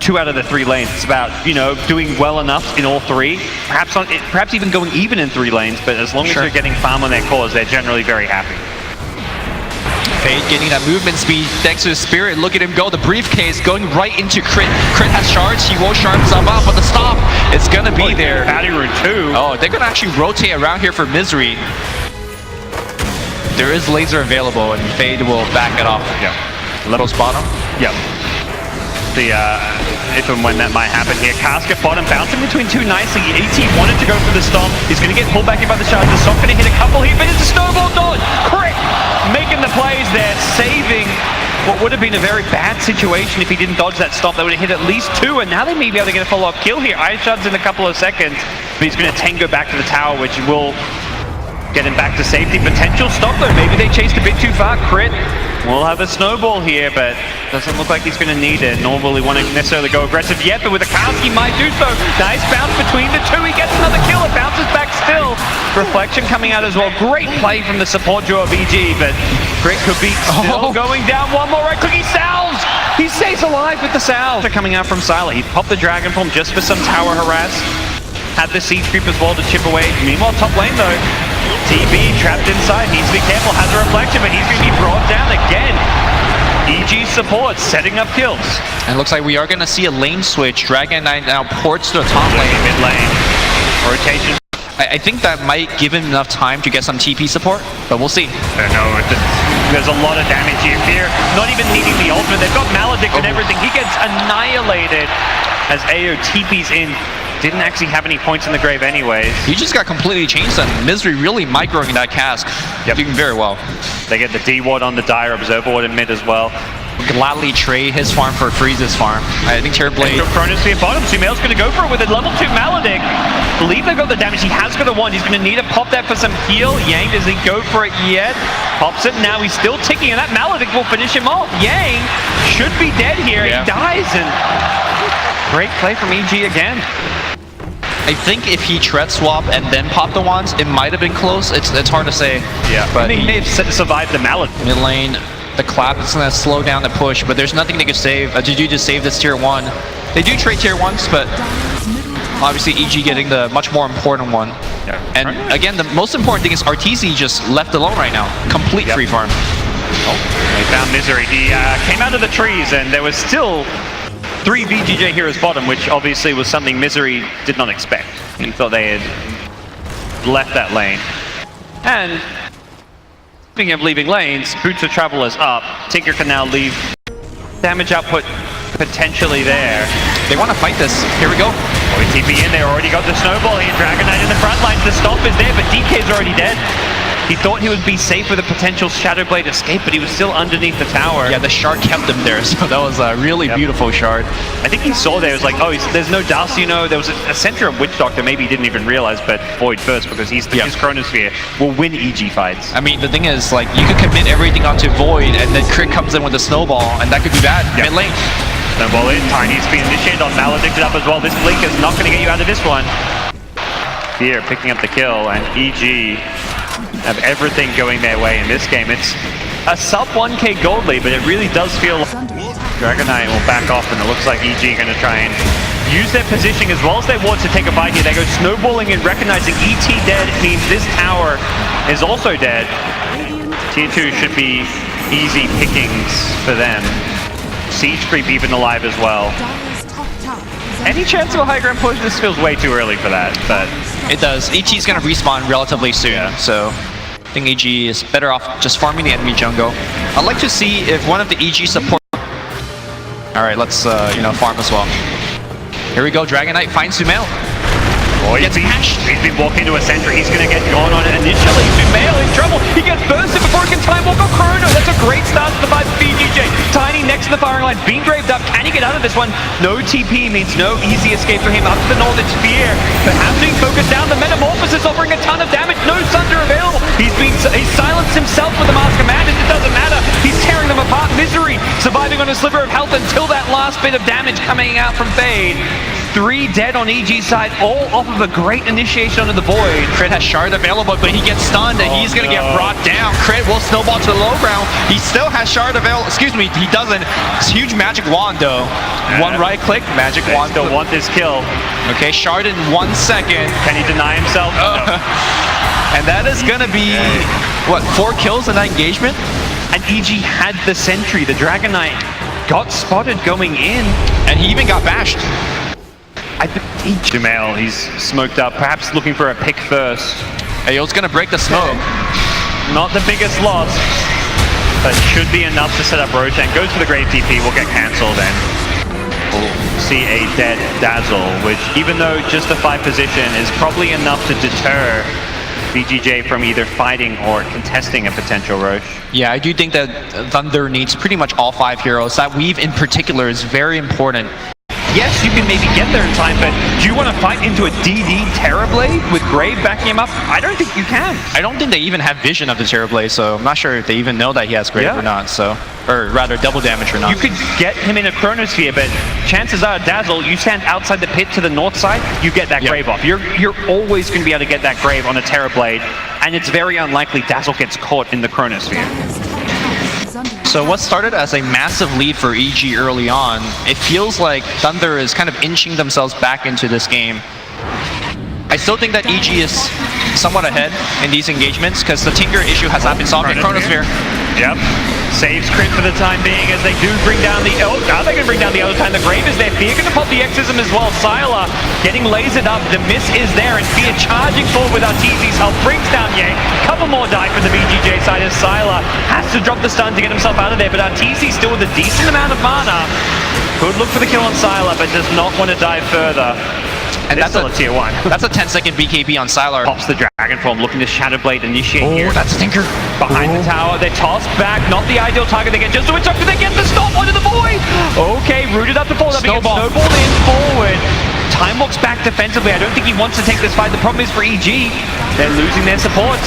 2 out of the 3 lanes. It's about, you know, doing well enough in all 3. Perhaps even going even in 3 lanes, but as long as they're getting farm on their cores, they're generally very happy. Fade getting that movement speed thanks to his spirit. Look at him go. The briefcase going right into Crit. Crit has shards. He will sharp himself up, but the stop is going to be there. Batty Rune 2. Oh, they're going to actually rotate around here for Misery. There is laser available, and Fade will back it off. Yeah. Level bottom. Yep. If and when that might happen here. Casket bottom, bouncing between 2 nicely. AT wanted to go for the stop. He's going to get pulled back in by the charge. The stop going to hit a couple here, but it's a snowball dodge. Crit making the plays there, saving what would have been a very bad situation if he didn't dodge that stop. That would have hit at least 2, and now they may be able to get a follow-up kill here. Ice Shards in a couple of seconds, but he's going to tango back to the tower, which will get him back to safety. Potential stop though, maybe they chased a bit too far. Crit will have a snowball here, but doesn't look like he's going to need it, nor will he want to necessarily go aggressive yet, but with a cast he might do so. Nice bounce between the 2, he gets another kill, it bounces back still. Reflection coming out as well. Great play from the support duo of VG, but Crit could be still going down. One more right click, he salves! He stays alive with the salve. They're coming out from Sylar. He popped the Dragon Form just for some tower harass. Had the Siege Creep as well to chip away. Meanwhile, top lane though, TB trapped inside, needs to be careful, has a reflection, but he's going to be brought down again. EG support setting up kills. And it looks like we are going to see a lane switch. Dragon Knight now ports to the top lane. Mid lane. Rotation. I think that might give him enough time to get some TP support, but we'll see. No, there's a lot of damage here. Fear not even needing the ultimate. They've got Maledict and everything. He gets annihilated as AO TP's in. Didn't actually have any points in the grave anyways. He just got completely changed on Misery, really microing that cask. Doing very well. They get the D-Ward on the Dire, Observer Ward in mid as well. Gladly trade his farm for Freeze's farm. I think Terrorblade. Chronosphere bottom. Sumail's going to go for it with a level 2 Maledict. Believe they've got the damage. He has got a 1. He's going to need to pop that for some heal. Yang, does he go for it yet? Pops it. Now he's still ticking, and that Maledict will finish him off. Yang should be dead here. He dies, and great play from EG again. I think if he tread swap and then pop the wands, it might have been close. It's hard to say. Yeah, but he may have survived the Maledict. Mid lane, the clap is going to slow down the push, but there's nothing they can save. To do to save this tier 1. They do trade tier 1s, but obviously EG getting the much more important one. Yeah. And again, the most important thing is RTZ just left alone right now. Complete free farm. Oh, they found Misery. He came out of the trees, and there was still 3 VGJ heroes bottom, which obviously was something Misery did not expect. He thought they had left that lane. And speaking of leaving lanes, Boots of Travel is up. Tinker can now leave. Damage output potentially there. They want to fight this. Here we go. Boy, TP in there, already got the snowball here. Dragon Knight in the front lines. The stop is there, but DK's already dead. He thought he would be safe with a potential Shadow Blade escape, but he was still underneath the tower. Yeah, the shard kept him there, so that was a really beautiful shard. I think he saw there, it was like, oh, there's no dust, you know, there was a center of Witch Doctor, maybe he didn't even realize, but Void first, because his Chronosphere will win EG fights. I mean, the thing is, like, you could commit everything onto Void, and then Crit comes in with a snowball, and that could be bad. Mid lane. Snowball in, Tiny's being initiated on Maledicted up as well. This Blink is not going to get you out of this one. Fear picking up the kill, and EG have everything going their way in this game. It's a sub 1k gold lead, but it really does feel like Dragon Knight will back off, and it looks like EG are going to try and use their positioning as well as their wards to take a bite here. They go snowballing and recognizing ET dead means this tower is also dead. Tier 2 should be easy pickings for them. Siege Creep even alive as well. Any chance of a high ground push? This feels way too early for that, but it does. ET's going to respawn relatively soon, so I think EG is better off just farming the enemy jungle. I'd like to see if one of the EG support. All right, let's farm as well. Here we go. Dragon Knight finds Sumail. Boy, he's been walking to a sentry. He's going to get gone on it initially. Sumail in trouble. He gets bursted before he can time walk on Chrono. That's a great start to the fight for VGJ. Tiny next to the firing line, being graved up. Can he get out of this one? No TP means no easy escape for him up to the Northern Sphere. But having focused down, the Metamorphosis offering a ton of damage. No Sunder available. He's silenced himself with the Mask of Madness. It doesn't matter. He's tearing them apart. Misery surviving on a sliver of health until that last bit of damage coming out from Fade. 3 dead on EG's side, all off of a great initiation onto the Void. Crit has Shard available, but he gets stunned and he's gonna get brought down. Crit will snowball to the low ground. He still has Shard available. Excuse me, he doesn't. It's huge magic wand though. One right click, magic wand. Still want this kill. Okay, Shard in 1 second. Can he deny himself? No. And that is gonna be, what, 4 kills in that engagement? And EG had the sentry, the Dragon Knight got spotted going in. And he even got bashed. Jumail, he's smoked up, perhaps looking for a pick first. Ayo's gonna break the smoke. Not the biggest loss, but should be enough to set up Roshan. Goes for the Grave TP, will get cancelled, and we'll see a dead Dazzle, which even though just the 5 position is probably enough to deter VGJ from either fighting or contesting a potential Roche. Yeah, I do think that Thunder needs pretty much all 5 heroes. That weave in particular is very important. Yes, you can maybe get there in time, but do you want to fight into a DD Terrorblade with Grave backing him up? I don't think you can. I don't think they even have vision of the Terrorblade, so I'm not sure if they even know that he has Grave or not, so... Or rather, double damage or not. You could get him in a Chronosphere, but chances are, Dazzle, you stand outside the pit to the north side, you get that Grave off. You're always going to be able to get that Grave on a Terrorblade, and it's very unlikely Dazzle gets caught in the Chronosphere. So what started as a massive lead for EG early on, it feels like Thunder is kind of inching themselves back into this game. I still think that EG is somewhat ahead in these engagements because the Tinker issue has not been solved in Chronosphere. Yep. Saves crit for the time being as they do bring down the... Oh, now they're going to bring down the other time. The Grave is there. Fear going to pop the Exorcism as well. Sylar getting lasered up. The miss is there, and Fear charging forward with Arteezy's help brings down Yang. Couple more die from the VGJ side as Sylar has to drop the stun to get himself out of there, but Arteezy still with a decent amount of mana. Could look for the kill on Sylar, but does not want to dive further. And that's still a tier 1. That's a 10-second BKB on Sylar. Pops the Dragon Form, looking to Shadow Blade initiate here. That's a Tinker. Behind the tower, they're tossed back. Not the ideal target they get just so it's up. They get the stop onto the Void. Okay, rooted up to fall. Snowballed in forward. Time walks back defensively. I don't think he wants to take this fight. The problem is for EG, they're losing their supports.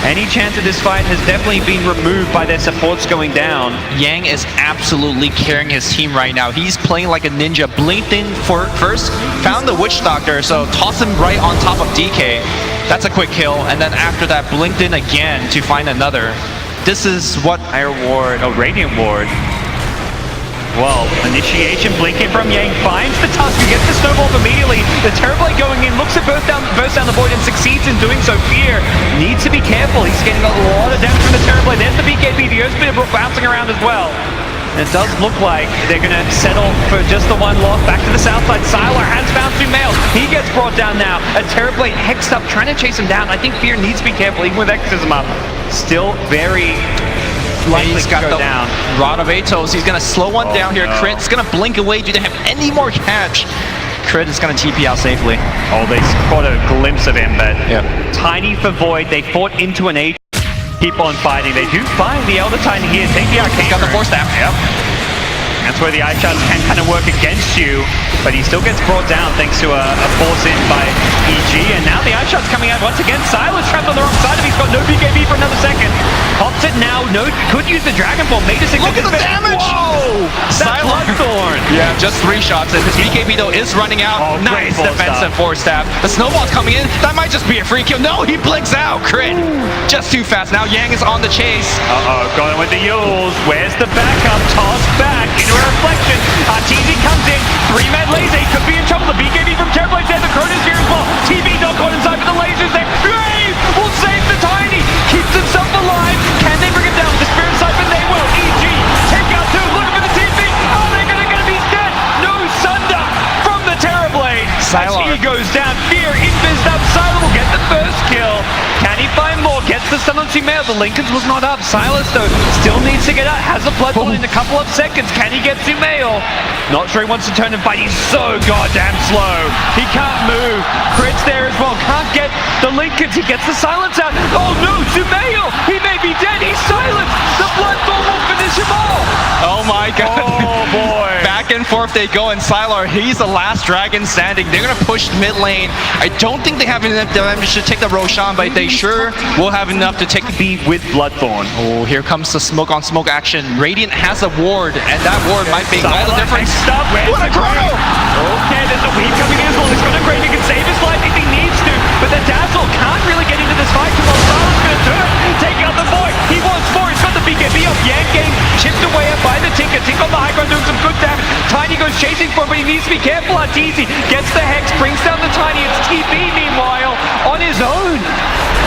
Any chance of this fight has definitely been removed by their supports going down. Yang is absolutely carrying his team right now. He's playing like a ninja. Blinked in for first, found the Witch Doctor, so toss him right on top of DK. That's a quick kill, and then after that, blinked in again to find another. This is what... Higher Ward, oh, Radiant Ward. Well, initiation blinking from Yang, finds the Tusk, who gets the snowball immediately. The Terrorblade going in, looks to burst down the Void and succeeds in doing so. Fear needs to be careful. He's getting a lot of damage from the Terrorblade. There's the BKB, the Earth Spinner bouncing around as well. And it does look like they're going to settle for just the 1 loss. Back to the south side, Sylar has found Sumail. He gets brought down now. A Terrorblade hexed up, trying to chase him down. I think Fear needs to be careful, even with Exorcism up. Still very... He's got the down. Rod of Atos. He's going to slow one down here. No. Crit's going to blink away. Do they have any more catch? Crit is going to TP out safely. Oh, they caught a glimpse of him, but Tiny for Void. They fought into an age. Keep on fighting. They do find the Elder Titan here. Take the Arcane. He's got the Force Staff. Yep. That's where the Ice Shards can kind of work against you, but he still gets brought down thanks to a force in by EG, and now the Ice Shards coming out once again. Sylar's trapped on the wrong side of him. He's got no BKB for another second. Pops it now. No, could use the Dragon Ball. Made a Look at the damage! Whoa! That's Bloodthorn. Yeah, just 3 shots. And his BKB though is running out. Oh, nice defensive Force Staff. The Snowball's coming in. That might just be a free kill. No, he blinks out. Crit. Just too fast. Now Yang is on the chase. Going with the Yules. Where's the backup? Tossed back into a reflection. Arteezy comes in. 3-man laser. He could be in trouble. The BKB from Terrorblade there. The Chronosphere as well. TV not caught inside for the lasers there. Grave will save the Tiny. Keeps himself alive. Can they bring him down with the Spirit Siphon? They will. EG take out 2. Looking for the TP. Oh, they're going to be dead. No Sunder from the Terrorblade. Sylar. As he goes down. Fear invised up. Sylar will get the first kill. Can he find more? Gets the stun on Sumail. The Lincolns was not up. Sylar though still needs to get out. Has a Bloodthorn in a couple of seconds. Can he get Sumail? Not sure he wants to turn and fight. He's so goddamn slow. He can't move. Crit's there as well. Can't get the Lincolns. He gets the silence out. Oh no, Sumail! He may be dead. He's silenced. The Bloodthorn will finish him all. Oh my god. Oh boy. Back and forth they go, and Sylar, he's the last dragon standing. They're gonna push mid lane. I don't think they have enough damage to take the Roshan, but they sure will have enough to take the beat with Bloodthorn. Oh, here comes the smoke on smoke action. Radiant has a ward, and that ward might make all the difference. What a chrono! Okay, there's a weave Tink on the high ground doing some good damage. Tiny goes chasing for him, but he needs to be careful. Arteezy gets the Hex, brings down the Tiny. It's TB, meanwhile, on his own.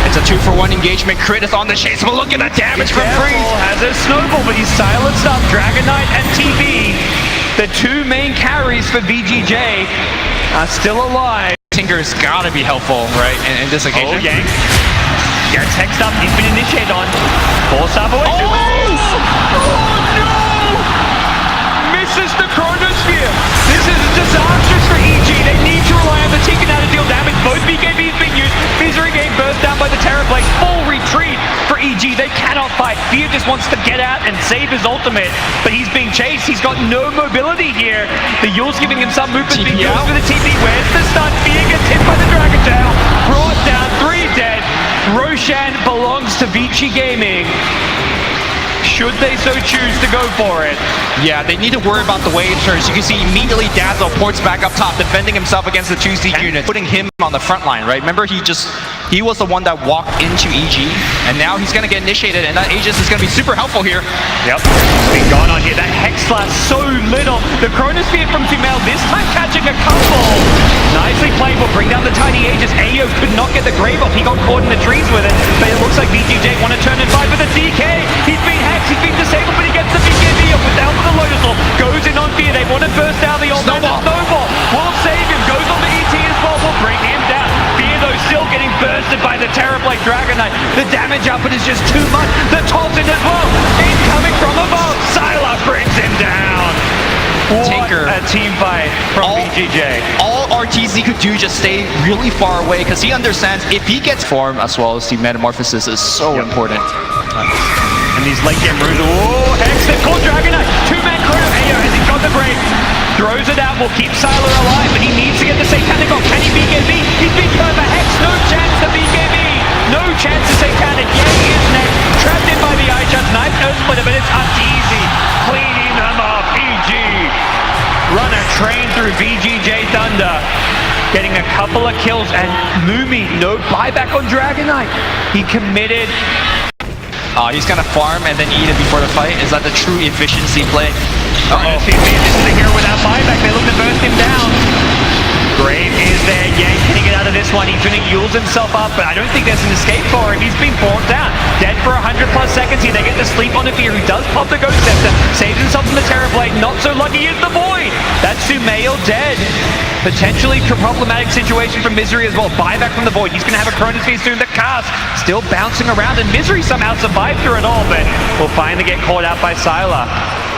It's a 2-for-1 engagement. Crit is on the chase, but look at the damage from Freeze. Has a snowball, but he's silenced up. Dragon Knight and TB, the two main carries for VGJ, are still alive. Tinker's gotta be helpful, right, in this occasion. Oh, Yang. Gets hexed up. He's been initiated on. Force up away. Oh, no! Misses the Chronosphere. This is disastrous for EG. They need to rely on the Tinker now to deal damage. Both BKBs being used. Misery getting burst down by the Terrorblade. Full retreat for EG. They cannot fight. Fear just wants to get out and save his ultimate, but he's being chased. He's got no mobility here. The Yule's giving him some movement. He goes for the TP. Where's the stun? Fear gets hit by the Dragon Tail. Brought down. 3 dead. Roshan belongs to Vici Gaming. Should they so choose to go for it? Yeah, they need to worry about the wave turns. You can see immediately Dazzle ports back up top, defending himself against the 2C unit, putting him on the front line, right? Remember, he was the one that walked into EG, and now he's gonna get initiated, and that Aegis is gonna be super helpful here. Yep, been going on here. That Hex Slash so little. The Chronosphere from Sumail this time catching a couple. Nicely played, will bring down the tiny Aegis. Ayo could not get the grave off. He got caught in the trees with it, but it looks like VGJ want to turn and fight with a DK. He's been hexed, he's been disabled, but he gets the BKB up without the Lotus Orb. Goes in on Fear. They want to burst down the old man. Snowball will save him. Goes on the ET as well. Will bring him down. Fear though still getting bursted by the Terrorblade Dragon Knight. The damage output is just too much. The Tolton as well. Incoming from above. Sylar brings him down. What Tinker. A team fight from VGJ. All RTZ could do just stay really far away, because he understands if he gets form as well as the metamorphosis is so important. And these late game runes. Oh, Hex, they've called Dragon Knight. 2-man Chrono. Ayo has he got the break. Throws it out, will keep Sylar alive, but he needs to get the Satanic off. Can he BKB? He's been turned by Hex. No chance to BKB. No chance to Satanic. Yang is next. Trapped in by the Eye-Shot. Knife Earth Splitter, but it's Arteezy cleaning them up. EG. Runner train through VGJ Thunder. Getting a couple of kills, and Lumi, no buyback on Dragon Knight. He committed. He's gonna farm and then eat it before the fight. Is that the true efficiency play? Uh-oh. This is the hero without buyback. They look to burst him down. Grave is there. Yang, can he get out of this one? He's gonna Yules himself up, but I don't think there's an escape for him. He's been brought down. Dead for 100+ seconds here. They get to sleep on the Fear, who does pop the Ghost Scepter. Saves himself from the Terrorblade. Not so lucky is the Void. That's Sumail dead. Potentially problematic situation for Misery as well. Buyback from the Void. He's gonna have a Chronosphere soon. The cast still bouncing around, and Misery somehow survived through it all, but will finally get caught out by Sylar.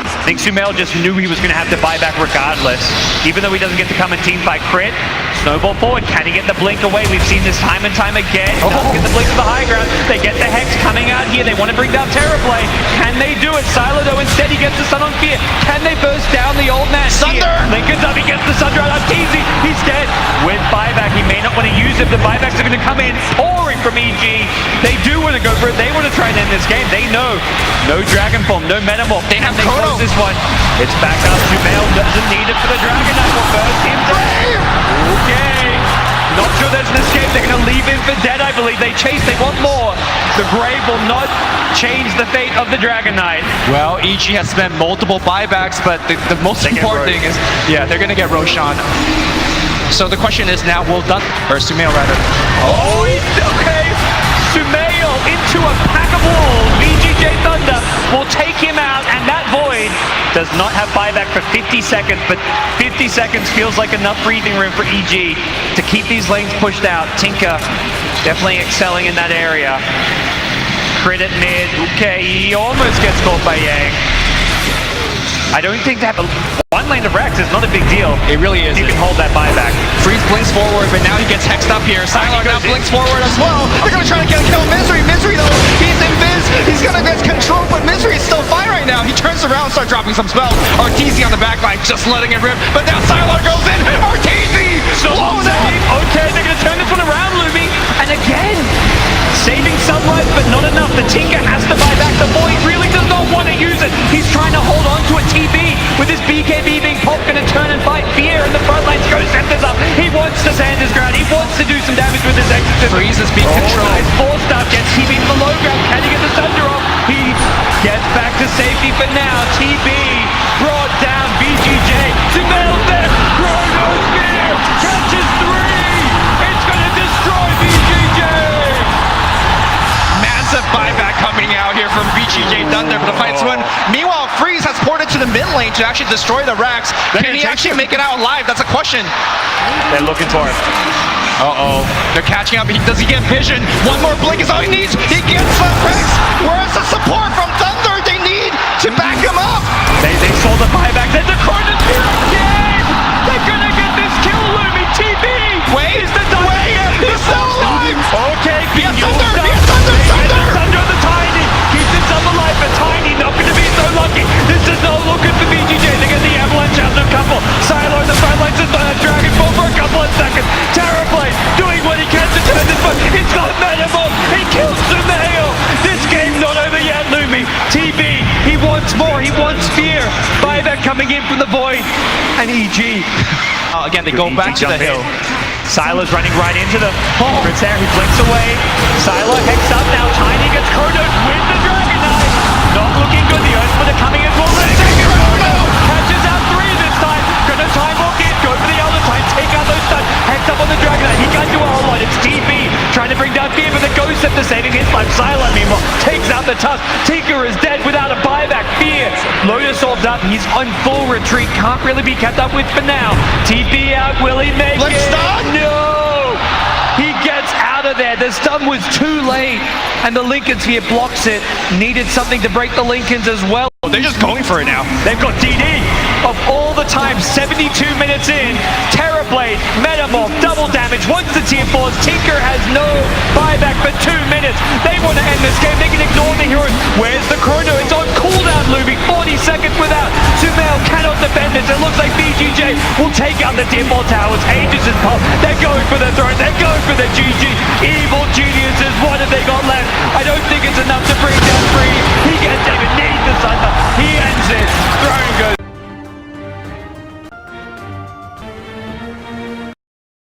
I think Sumail just knew he was going to have to buy back regardless. Even though he doesn't get to come and team fight crit. Snowball forward. Can he get the blink away? We've seen this time and time again. Doesn't get the blink to the high ground. They get the Hex coming out here. They want to bring down Terrorblade. Can they do it? Sylar though, instead he gets the Sun on Fear. Can they burst down the old man? Sunder! Lincoln's up. He gets the Sunder out. Arteezy. He's dead. With buyback, he may not want to use it. The buybacks are going to come in pouring from EG. They do want to go for it. They want to try and end this game. They know. No Dragon Form. No Metamorph. They have close this one. It's back up. Sumail doesn't need it for the Dragon Knight. Will burst him down. Okay. Not sure there's an escape. They're going to leave him for dead, I believe. They chase. They want more. The Grave will not change the fate of the Dragon Knight. Well, EG has spent multiple buybacks, but the most important thing is, yeah, they're going to get Roshan. So the question is now, will Dun or Sumail rather? Oh, he's okay. Sumail into a pack of walls. VGJ Thunder will take him out, and that Void does not have buyback for 50 seconds, but 50 seconds feels like enough breathing room for EG to keep these lanes pushed out. Tinker definitely excelling in that area. Crit at mid. Okay, he almost gets caught by Yang. I don't think to have one lane of Rex is not a big deal. It really is. You can hold that buyback. Freeze blinks forward, but now he gets hexed up here. Sylar now blinks forward as well. They're gonna try to get a kill. Misery though, he's invis. He's gonna get control, but Misery is still fine right now. He turns around, starts dropping some spells. Arteezy on the back line, just letting it rip. But now Sylar goes in. Arteezy blows out. Okay, they're gonna turn this one around, Lumi. And again, saving some life, but not enough. The Tinker has to buy back. The Void really does not want to use it. He's trying to hold on to a TB. With his BKB being popped, gonna turn and fight. Fear in the front lines. Ghost Scepter's up. He wants to stand his ground. He wants to do some damage with his exit. Freeze is being controlled. Nice force up. Gets TB to the low ground. Can he get the Thunder off? He gets back to safety for now. TB VGJ done there, but the fight's win. Meanwhile, Freeze has ported to the mid lane to actually destroy the Rax. Can he actually make it out alive? That's a question. They're looking for him. Uh-oh. They're catching up. Does he get vision? One more blink is all he needs. He gets the Rex. Where's the support from Thunder? They need to back him up. They saw the buyback. Then the Chronos here again. They're gonna get this kill, Lumi. TB. Wait. Is the Thunder. He's still alive. Okay. Be a Thunder. Be a Thunder. Thunder. Thunder on the Tiny. Keeps himself alive, but Tiny not going to be so lucky. This does not look good for VGJ. They get the avalanche out of a couple. Silo in the front lines is Dragon Ball for a couple of seconds. Terrorblade doing what he can to turn this one. It's got Metamorph. He kills Sumail. This game not over yet, Lumi. TB, he wants more. He wants fear. Buyback coming in from the void. And EG. Again, they go back to the hill. Sila's running right into them. Ritz there, he blinks away. Sila hex up now. Tiny gets Chronos with the Dragon Knight. Not looking good. The Earth Splitter coming in. Catches out 3 this time. Gonna time walk in. Go for the Elder Time. Take out those stuns. Hex up on the Dragon Knight. He can't do a whole lot. It's TB trying to bring down Fear, but the Ghost Scepter saving his life. Sila, meanwhile, takes out the Tusk. Tinker is dead without a buyback. Fear. Lotus orbed up. He's on full retreat. Can't really be kept up with for now. TB out. Will he make it? Stun. No! He gets out of there. The stun was too late. And the Lincoln Sphere blocks it. Needed something to break the Lincolns as well. They're just going for it now. They've got DD. Of all the time, 72 minutes in. Terrorblade, Metamorph, double damage. Once the tier 4s, Tinker has no buyback for 2 minutes. They want to end this game. They can ignore the heroes. Where's the Chrono? It's on cooldown, Luby. 40 seconds without. Sumail cannot defend this. It looks like VGJ will take out the tier 4 towers. Aegis is pulse. They're going for the throne. They're going for the GG. Evil geniuses. What have they got left? I don't think it's enough to bring